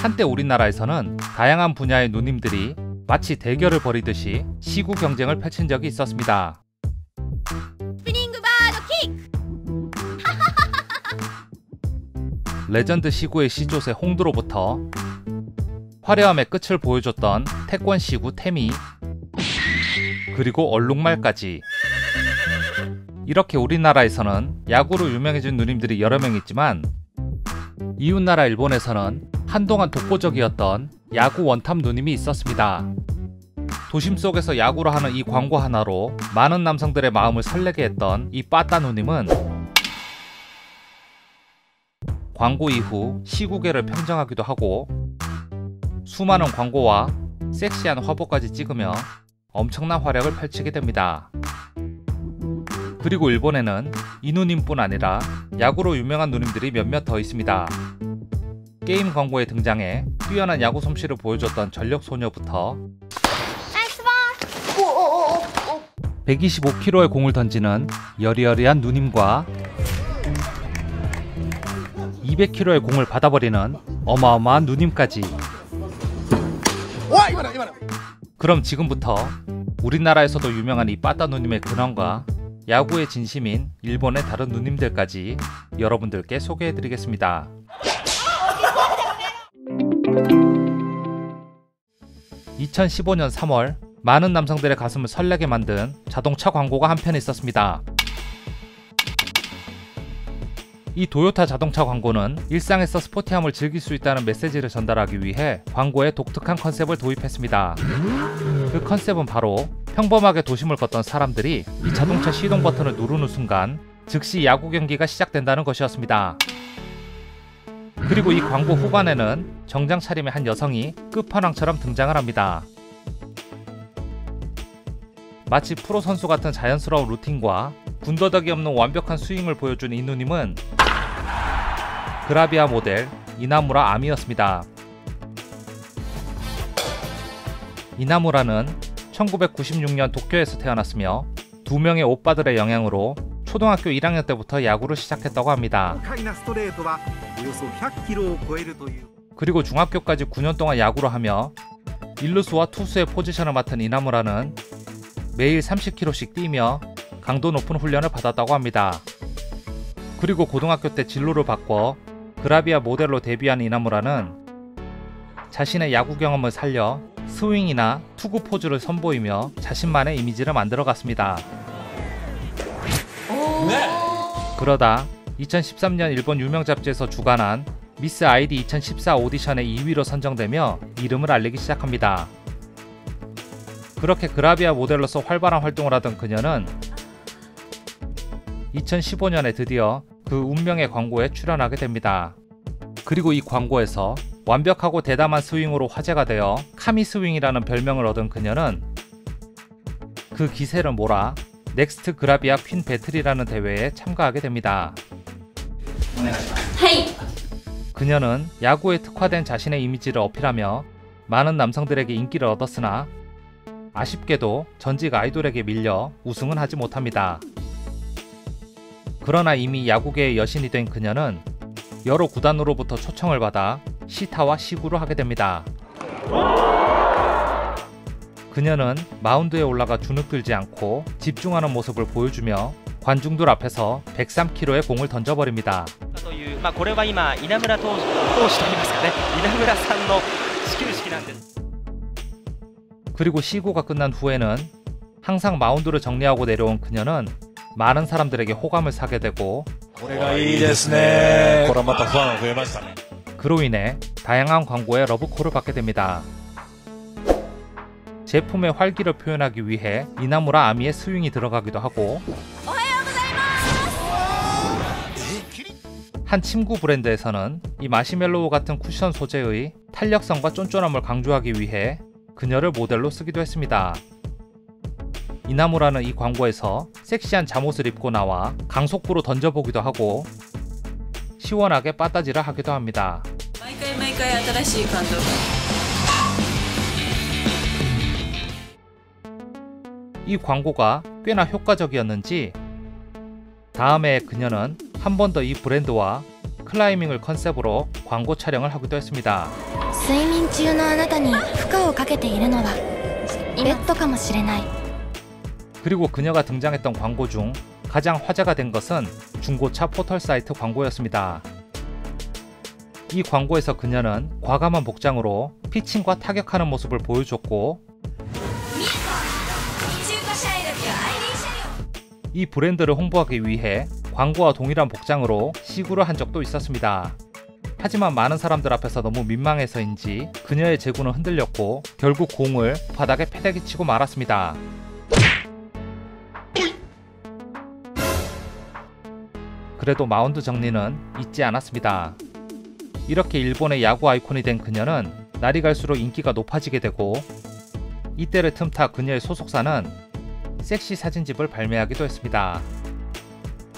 한때 우리나라에서는 다양한 분야의 누님들이 마치 대결을 벌이듯이 시구 경쟁을 펼친 적이 있었습니다. 레전드 시구의 시조세 홍두로부터 화려함의 끝을 보여줬던 태권 시구 태미, 그리고 얼룩말까지. 이렇게 우리나라에서는 야구로 유명해진 누님들이 여러 명 있지만 이웃나라 일본에서는 한동안 독보적이었던 야구 원탑 누님이 있었습니다. 도심 속에서 야구를 하는 이 광고 하나로 많은 남성들의 마음을 설레게 했던 이 빠따 누님은 광고 이후 시구계를 평정하기도 하고 수많은 광고와 섹시한 화보까지 찍으며 엄청난 활약을 펼치게 됩니다. 그리고 일본에는 이 누님뿐 아니라 야구로 유명한 누님들이 몇몇 더 있습니다. 게임 광고에 등장해 뛰어난 야구 솜씨를 보여줬던 전력소녀부터 125kg의 공을 던지는 여리여리한 누님과 200kg의 공을 받아버리는 어마어마한 누님까지. 그럼 지금부터 우리나라에서도 유명한 이 빠따 누님의 근원과 야구의 진심인 일본의 다른 누님들까지 여러분들께 소개해드리겠습니다. 2015년 3월 많은 남성들의 가슴을 설레게 만든 자동차 광고가 한편 있었습니다. 이 도요타 자동차 광고는 일상에서 스포티함을 즐길 수 있다는 메시지를 전달하기 위해 광고에 독특한 컨셉을 도입했습니다. 그 컨셉은 바로 평범하게 도심을 걷던 사람들이 이 자동차 시동 버튼을 누르는 순간 즉시 야구 경기가 시작된다는 것이었습니다. 그리고 이 광고 후반에는 정장 차림의 한 여성이 끝판왕처럼 등장을 합니다. 마치 프로 선수 같은 자연스러운 루틴과 군더더기 없는 완벽한 스윙을 보여준 이 누님은 그라비아 모델 이나무라 아미였습니다. 이나무라는 1996년 도쿄에서 태어났으며 두 명의 오빠들의 영향으로 초등학교 1학년 때부터 야구를 시작했다고 합니다. 그리고 중학교까지 9년 동안 야구를 하며 일루수와 투수의 포지션을 맡은 이나무라는 매일 30km씩 뛰며 강도 높은 훈련을 받았다고 합니다. 그리고 고등학교 때 진로를 바꿔 그라비아 모델로 데뷔한 이나무라는 자신의 야구 경험을 살려 스윙이나 투구 포즈를 선보이며 자신만의 이미지를 만들어갔습니다. 그러다 2013년 일본 유명 잡지에서 주관한 미스 아이디 2014 오디션의 2위로 선정되며 이름을 알리기 시작합니다. 그렇게 그라비아 모델로서 활발한 활동을 하던 그녀는 2015년에 드디어 그 운명의 광고에 출연하게 됩니다. 그리고 이 광고에서 완벽하고 대담한 스윙으로 화제가 되어 카미 스윙이라는 별명을 얻은 그녀는 그 기세를 몰아 넥스트 그라비아 퀸 배틀이라는 대회에 참가하게 됩니다. 그녀는 야구에 특화된 자신의 이미지를 어필하며 많은 남성들에게 인기를 얻었으나 아쉽게도 전직 아이돌에게 밀려 우승은 하지 못합니다. 그러나 이미 야구계의 여신이 된 그녀는 여러 구단으로부터 초청을 받아 시타와 시구를 하게 됩니다. 그녀는 마운드에 올라가 주눅들지 않고 집중하는 모습을 보여주며 관중들 앞에서 103kg의 공을 던져버립니다. 그리고 시구가 끝난 후에는 항상 마운드를 정리하고 내려온 그녀는 많은 사람들에게 호감을 사게 되고 그로 인해 다양한 광고에 러브콜을 받게 됩니다. 제품의 활기를 표현하기 위해 이나무라 아미의 스윙이 들어가기도 하고 한 침구 브랜드에서는 이 마시멜로우 같은 쿠션 소재의 탄력성과 쫀쫀함을 강조하기 위해 그녀를 모델로 쓰기도 했습니다. 이나무라는 이 광고에서 섹시한 잠옷을 입고 나와 강속구로 던져보기도 하고 시원하게 빠따지를 하기도 합니다. 이 광고가 꽤나 효과적이었는지 다음해 그녀는 한 번 더 이 브랜드와 클라이밍을 컨셉으로 광고 촬영을 하기도 했습니다. 睡眠中のあなたに負荷をかけているのはベッドかもしれない。 그리고 그녀가 등장했던 광고 중 가장 화제가 된 것은 중고차 포털 사이트 광고였습니다. 이 광고에서 그녀는 과감한 복장으로 피칭과 타격하는 모습을 보여줬고, 이 브랜드를 홍보하기 위해 광고와 동일한 복장으로 시구를 한 적도 있었습니다. 하지만 많은 사람들 앞에서 너무 민망해서인지 그녀의 제구는 흔들렸고 결국 공을 바닥에 패대기 치고 말았습니다. 그래도 마운드 정리는 잊지 않았습니다. 이렇게 일본의 야구 아이콘이 된 그녀는 날이 갈수록 인기가 높아지게 되고, 이때를 틈타 그녀의 소속사는 섹시 사진집을 발매하기도 했습니다.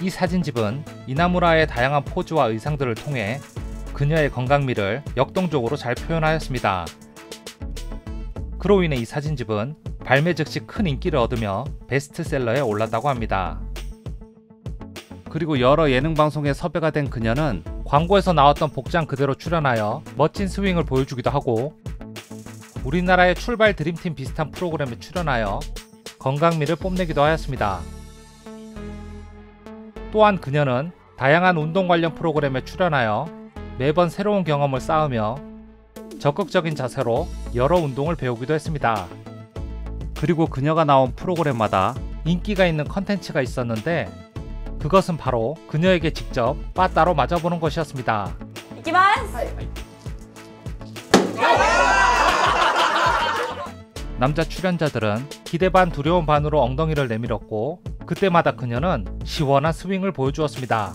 이 사진집은 이나무라의 다양한 포즈와 의상들을 통해 그녀의 건강미를 역동적으로 잘 표현하였습니다. 그로 인해 이 사진집은 발매 즉시 큰 인기를 얻으며 베스트셀러에 올랐다고 합니다. 그리고 여러 예능 방송에 섭외가 된 그녀는 광고에서 나왔던 복장 그대로 출연하여 멋진 스윙을 보여주기도 하고, 우리나라의 출발 드림팀 비슷한 프로그램에 출연하여 건강미를 뽐내기도 하였습니다. 또한 그녀는 다양한 운동 관련 프로그램에 출연하여 매번 새로운 경험을 쌓으며 적극적인 자세로 여러 운동을 배우기도 했습니다. 그리고 그녀가 나온 프로그램마다 인기가 있는 컨텐츠가 있었는데, 그것은 바로 그녀에게 직접 빠따로 맞아보는 것이었습니다. 남자 출연자들은 기대 반 두려움 반으로 엉덩이를 내밀었고, 그때마다 그녀는 시원한 스윙을 보여주었습니다.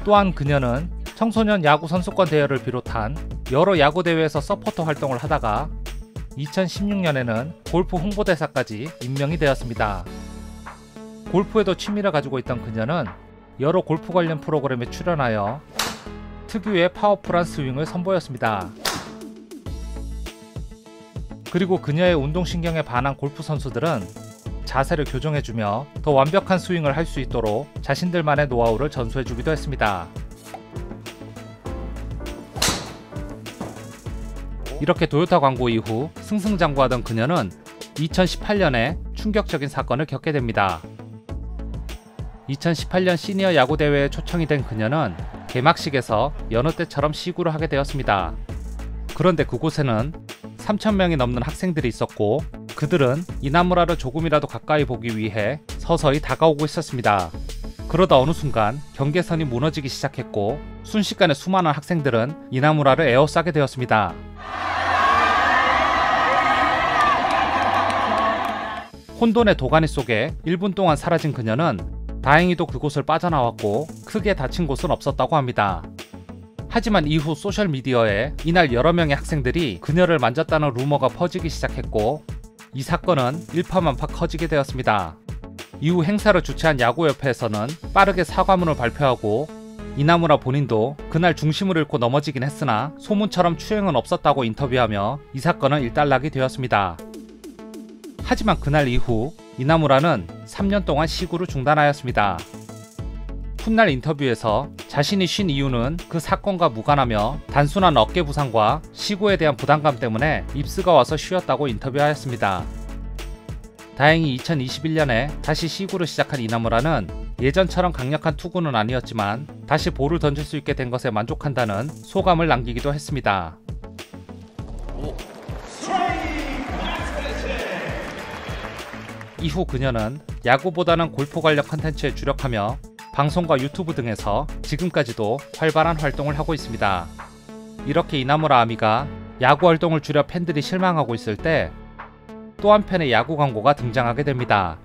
또한 그녀는 청소년 야구 선수권 대회를 비롯한 여러 야구 대회에서 서포터 활동을 하다가 2016년에는 골프 홍보대사까지 임명이 되었습니다. 골프에도 취미를 가지고 있던 그녀는 여러 골프 관련 프로그램에 출연하여 특유의 파워풀한 스윙을 선보였습니다. 그리고 그녀의 운동신경에 반한 골프 선수들은 자세를 교정해주며 더 완벽한 스윙을 할 수 있도록 자신들만의 노하우를 전수해주기도 했습니다. 이렇게 도요타 광고 이후 승승장구하던 그녀는 2018년에 충격적인 사건을 겪게 됩니다. 2018년 시니어 야구 대회에 초청이 된 그녀는 개막식에서 여느 때처럼 시구를 하게 되었습니다. 그런데 그곳에는 3,000명이 넘는 학생들이 있었고, 그들은 이나무라를 조금이라도 가까이 보기 위해 서서히 다가오고 있었습니다. 그러다 어느 순간 경계선이 무너지기 시작했고, 순식간에 수많은 학생들은 이나무라를 에워싸게 되었습니다. 혼돈의 도가니 속에 1분 동안 사라진 그녀는 다행히도 그곳을 빠져나왔고 크게 다친 곳은 없었다고 합니다. 하지만 이후 소셜미디어에 이날 여러 명의 학생들이 그녀를 만졌다는 루머가 퍼지기 시작했고, 이 사건은 일파만파 커지게 되었습니다. 이후 행사를 주최한 야구협회에서는 빠르게 사과문을 발표하고, 이나무라 본인도 그날 중심을 잃고 넘어지긴 했으나 소문처럼 추행은 없었다고 인터뷰하며 이 사건은 일단락이 되었습니다. 하지만 그날 이후 이나무라는 3년 동안 시구를 중단하였습니다. 훗날 인터뷰에서 자신이 쉰 이유는 그 사건과 무관하며 단순한 어깨 부상과 시구에 대한 부담감 때문에 입스가 와서 쉬었다고 인터뷰하였습니다. 다행히 2021년에 다시 시구를 시작한 이나무라는 예전처럼 강력한 투구는 아니었지만 다시 볼을 던질 수 있게 된 것에 만족한다는 소감을 남기기도 했습니다. 이후 그녀는 야구보다는 골프 관련 컨텐츠에 주력하며 방송과 유튜브 등에서 지금까지도 활발한 활동을 하고 있습니다. 이렇게 이나무라 아미가 야구 활동을 줄여 팬들이 실망하고 있을 때 또 한편의 야구 광고가 등장하게 됩니다.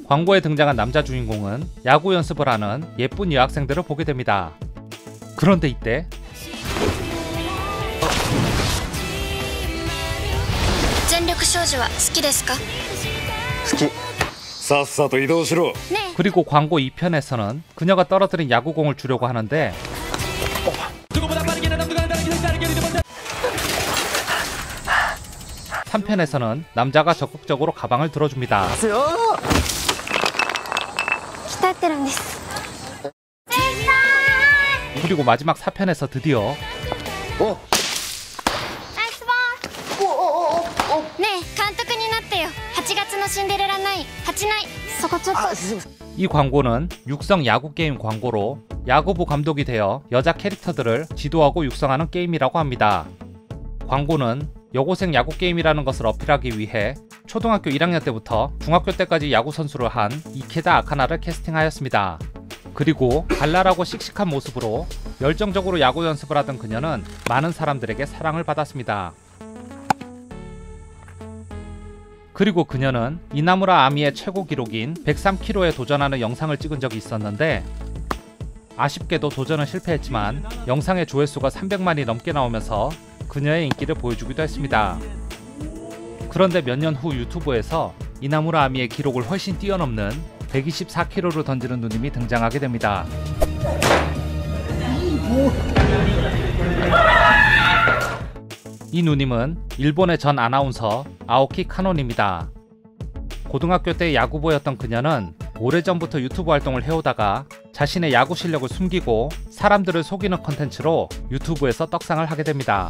광고에 등장한 남자 주인공은 야구 연습을 하는 예쁜 여학생들을 보게 됩니다. 그런데 이때 그리고 광고 2편에서는 그녀가 떨어뜨린 야구공을 주려고 하는데 3편에서는 남자가 적극적으로 가방을 들어줍니다. 鍛えて 그리고 마지막 4편에서 드디어 ナイスボールねえ監督になってよ。8月のシンデレラナイン8ナイそこちょっと。 이 광고는 육성 야구 게임 광고로 야구부 감독이 되어 여자 캐릭터들을 지도하고 육성하는 게임이라고 합니다. 광고는 여고생 야구 게임이라는 것을 어필하기 위해 초등학교 1학년 때부터 중학교 때까지 야구 선수를 한 이케다 아카나를 캐스팅하였습니다. 그리고 발랄하고 씩씩한 모습으로 열정적으로 야구 연습을 하던 그녀는 많은 사람들에게 사랑을 받았습니다. 그리고 그녀는 이나무라 아미의 최고 기록인 103kg에 도전하는 영상을 찍은 적이 있었는데 아쉽게도 도전은 실패했지만 영상의 조회수가 300만이 넘게 나오면서 그녀의 인기를 보여주기도 했습니다. 그런데 몇 년 후 유튜브에서 이나무라 아미의 기록을 훨씬 뛰어넘는 124kg를 던지는 누님이 등장하게 됩니다. 이 누님은 일본의 전 아나운서 아오키 카논입니다. 고등학교 때 야구부였던 그녀는 오래전부터 유튜브 활동을 해오다가 자신의 야구 실력을 숨기고 사람들을 속이는 컨텐츠로 유튜브에서 떡상을 하게 됩니다.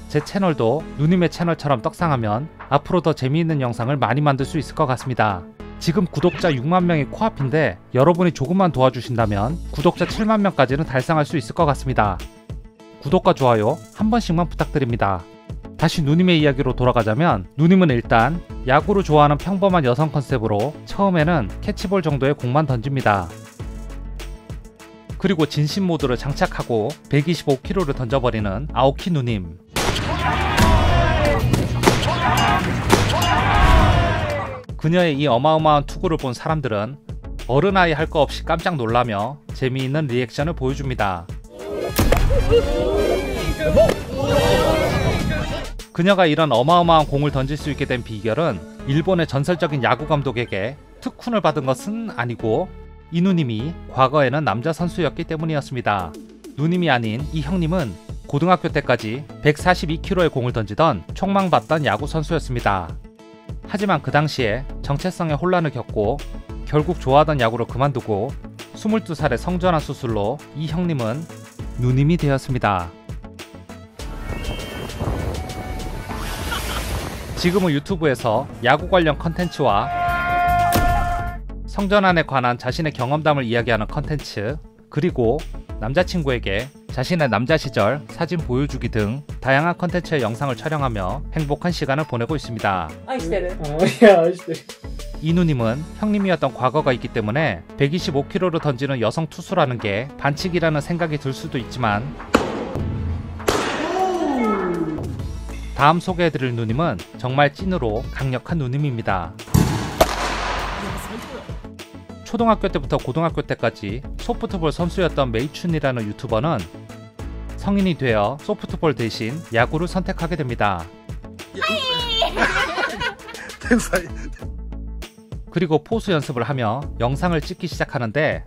제 채널도 누님의 채널처럼 떡상하면 앞으로 더 재미있는 영상을 많이 만들 수 있을 것 같습니다. 지금 구독자 6만 명이 코앞인데 여러분이 조금만 도와주신다면 구독자 7만 명까지는 달성할 수 있을 것 같습니다. 구독과 좋아요 한 번씩만 부탁드립니다. 다시 누님의 이야기로 돌아가자면 누님은 일단 야구를 좋아하는 평범한 여성 컨셉으로 처음에는 캐치볼 정도의 공만 던집니다. 그리고 진심 모드를 장착하고 125kg를 던져버리는 아오키 누님. 그녀의 이 어마어마한 투구를 본 사람들은 어른아이 할 거 없이 깜짝 놀라며 재미있는 리액션을 보여줍니다. 그녀가 이런 어마어마한 공을 던질 수 있게 된 비결은 일본의 전설적인 야구 감독에게 특훈을 받은 것은 아니고 이 누님이 과거에는 남자 선수였기 때문이었습니다. 누님이 아닌 이 형님은 고등학교 때까지 142kg의 공을 던지던 촉망받던 야구 선수였습니다. 하지만 그 당시에 정체성의 혼란을 겪고 결국 좋아하던 야구를 그만두고 22살의 성전환 수술로 이 형님은 누님이 되었습니다. 지금은 유튜브에서 야구 관련 컨텐츠와 성전환에 관한 자신의 경험담을 이야기하는 컨텐츠, 그리고 남자친구에게 자신의 남자 시절 사진 보여주기 등 다양한 컨텐츠의 영상을 촬영하며 행복한 시간을 보내고 있습니다. 이 누님은 형님이었던 과거가 있기 때문에 125kg를 던지는 여성 투수라는 게 반칙이라는 생각이 들 수도 있지만 다음 소개해드릴 누님은 정말 찐으로 강력한 누님입니다. 초등학교 때부터 고등학교 때까지 소프트볼 선수였던 메이춘이라는 유튜버는 성인이 되어 소프트볼 대신 야구를 선택하게 됩니다. 그리고 포수 연습을 하며 영상을 찍기 시작하는데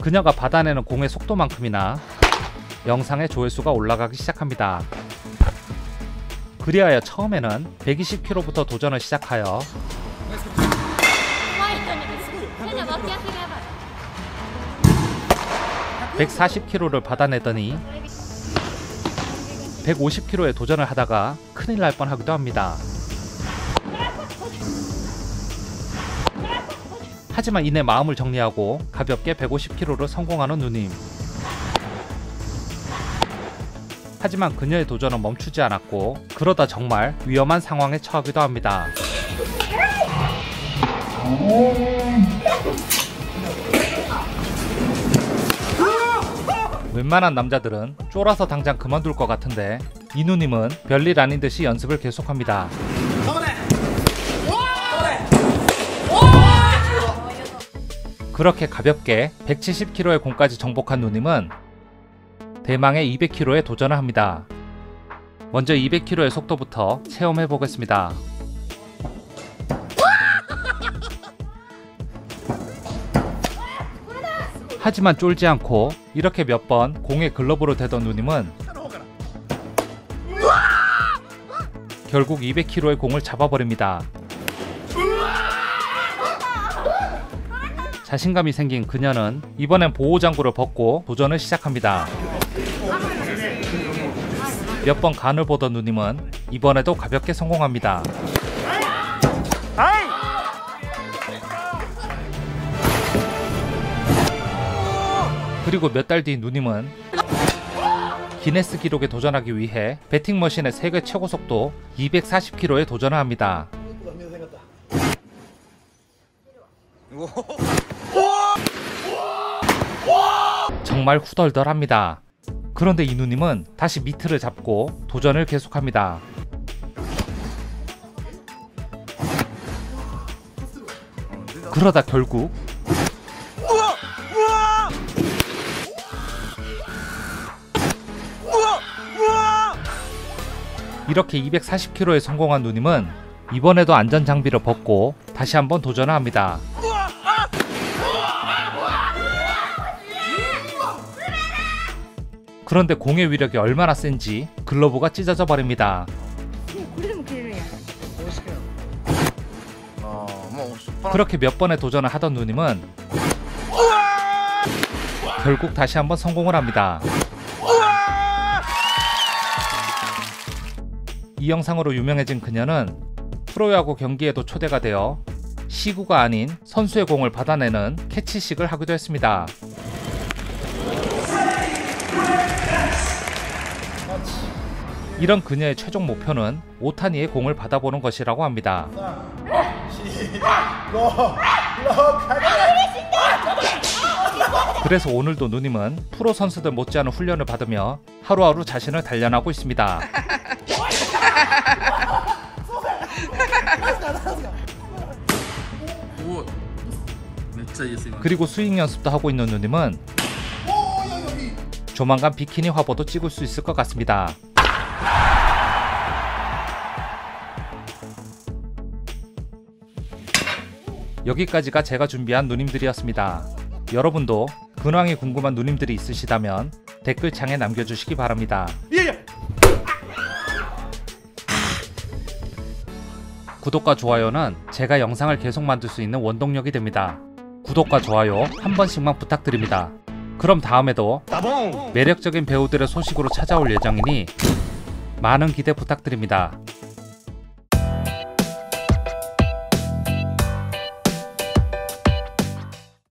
그녀가 받아내는 공의 속도만큼이나 영상의 조회수가 올라가기 시작합니다. 그리하여 처음에는 120kg부터 도전을 시작하여 140kg를 받아내더니 150kg에 도전을 하다가 큰일 날 뻔하기도 합니다. 하지만 이내 마음을 정리하고 가볍게 150kg를 성공하는 누님. 하지만 그녀의 도전은 멈추지 않았고 그러다 정말 위험한 상황에 처하기도 합니다. 웬만한 남자들은 쫄아서 당장 그만둘 것 같은데 이 누님은 별일 아닌 듯이 연습을 계속합니다. 그렇게 가볍게 170kg의 공까지 정복한 누님은 대망의 200kg에 도전을 합니다. 먼저 200kg의 속도부터 체험해 보겠습니다. 하지만 쫄지 않고 이렇게 몇 번 공에 글러브로 대던 누님은 결국 200kg의 공을 잡아버립니다. 자신감이 생긴 그녀는 이번엔 보호장구를 벗고 도전을 시작합니다. 몇 번 간을 보던 누님은 이번에도 가볍게 성공합니다. 그리고 몇 달 뒤 누님은 기네스 기록에 도전하기 위해 배팅머신의 세계 최고 속도 240km에 도전을 합니다. 정말 후덜덜합니다. 그런데 이 누님은 다시 미트를 잡고 도전을 계속합니다. 그러다 결국 이렇게 240km에 성공한 누님은 이번에도 안전장비를 벗고 다시 한번 도전을 합니다. 그런데 공의 위력이 얼마나 센지 글러브가 찢어져 버립니다. 그렇게 몇 번의 도전을 하던 누님은 결국 다시 한번 성공을 합니다. 이 영상으로 유명해진 그녀는 프로야구 경기에도 초대가 되어 시구가 아닌 선수의 공을 받아내는 캐치식을 하기도 했습니다. 이런 그녀의 최종 목표는 오타니의 공을 받아보는 것이라고 합니다. 그래서 오늘도 누님은 프로 선수들 못지않은 훈련을 받으며 하루하루 자신을 단련하고 있습니다. 그리고 스윙 연습도 하고 있는 누님은 조만간 비키니 화보도 찍을 수 있을 것 같습니다. 여기까지가 제가 준비한 누님들이었습니다. 여러분도 근황이 궁금한 누님들이 있으시다면 댓글창에 남겨주시기 바랍니다. 구독과 좋아요는 제가 영상을 계속 만들 수 있는 원동력이 됩니다. 구독과 좋아요 한 번씩만 부탁드립니다. 그럼 다음에도 매력적인 배우들의 소식으로 찾아올 예정이니 많은 기대 부탁드립니다.